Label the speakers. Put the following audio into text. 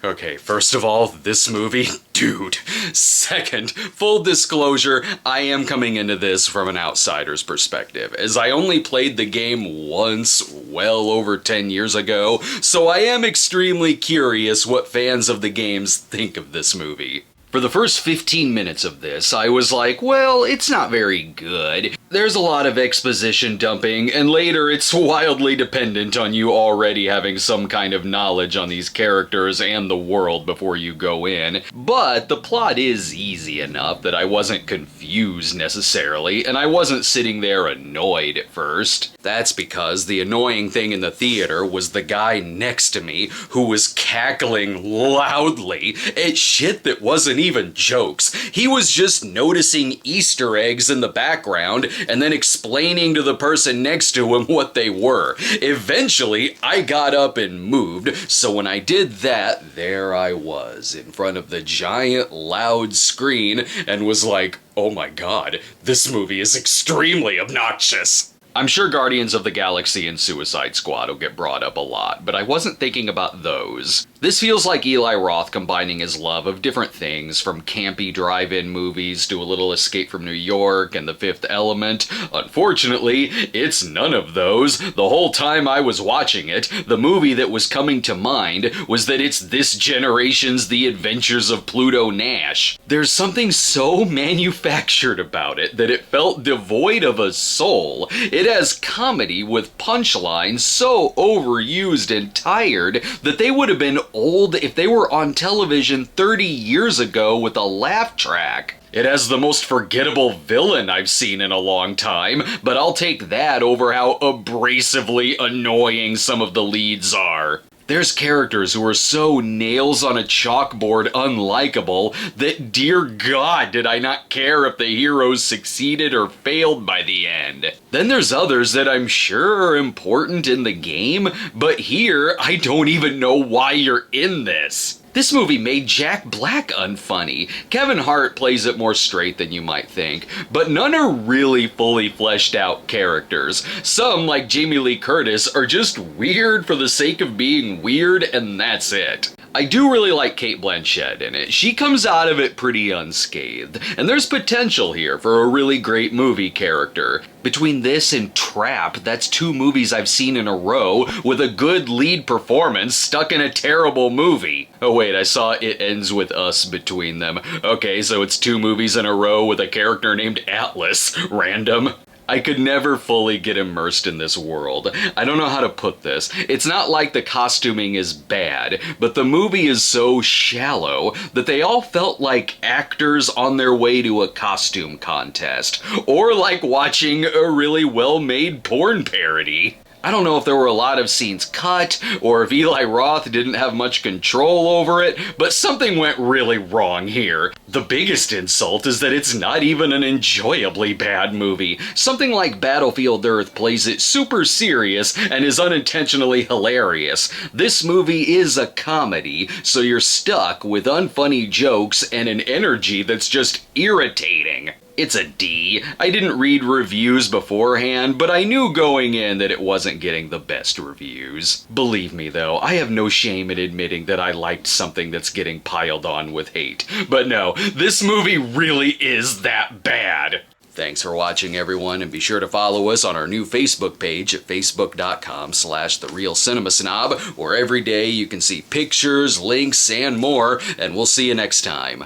Speaker 1: Okay, first of all, this movie, dude. Second, full disclosure, I am coming into this from an outsider's perspective, as I only played the game once, well over 10 years ago, so I am extremely curious what fans of the games think of this movie. For the first 15 minutes of this, I was like, well, it's not very good. There's a lot of exposition dumping, and later it's wildly dependent on you already having some kind of knowledge on these characters and the world before you go in. But the plot is easy enough that I wasn't confused necessarily, and I wasn't sitting there annoyed at first. That's because the annoying thing in the theater was the guy next to me who was cackling loudly at shit that wasn't even jokes. He was just noticing Easter eggs in the background and then explaining to the person next to him what they were. Eventually, I got up and moved, so when I did that, there I was in front of the giant loud screen and was like, oh my god, this movie is extremely obnoxious. I'm sure Guardians of the Galaxy and Suicide Squad will get brought up a lot, but I wasn't thinking about those. This feels like Eli Roth combining his love of different things, from campy drive-in movies to A Little Escape from New York and The Fifth Element. Unfortunately, it's none of those. The whole time I was watching it, the movie that was coming to mind was that it's this generation's The Adventures of Pluto Nash. There's something so manufactured about it that it felt devoid of a soul. It has comedy with punchlines so overused and tired that they would have been old if they were on television 30 years ago with a laugh track. It has the most forgettable villain I've seen in a long time, but I'll take that over how abrasively annoying some of the leads are. There's characters who are so nails on a chalkboard unlikable that, dear God, did I not care if the heroes succeeded or failed by the end. Then there's others that I'm sure are important in the game, but here I don't even know why you're in this. This movie made Jack Black unfunny. Kevin Hart plays it more straight than you might think, but none are really fully fleshed out characters. Some, like Jamie Lee Curtis, are just weird for the sake of being weird, and that's it. I do really like Cate Blanchett in it. She comes out of it pretty unscathed, and there's potential here for a really great movie character. Between this and Trap, that's two movies I've seen in a row with a good lead performance stuck in a terrible movie. Oh wait, I saw It Ends With Us between them. Okay, so it's two movies in a row with a character named Atlas. Random. I could never fully get immersed in this world. I don't know how to put this. It's not like the costuming is bad, but the movie is so shallow that they all felt like actors on their way to a costume contest, or like watching a really well-made porn parody. I don't know if there were a lot of scenes cut, or if Eli Roth didn't have much control over it, but something went really wrong here. The biggest insult is that it's not even an enjoyably bad movie. Something like Battlefield Earth plays it super serious and is unintentionally hilarious. This movie is a comedy, so you're stuck with unfunny jokes and an energy that's just irritating. It's a D. I didn't read reviews beforehand, but I knew going in that it wasn't getting the best reviews. Believe me though, I have no shame in admitting that I liked something that's getting piled on with hate. But no, this movie really is that bad. Thanks for watching, everyone, and be sure to follow us on our new Facebook page at facebook.com/TheRealCinemaSnob, where every day you can see pictures, links, and more, and we'll see you next time.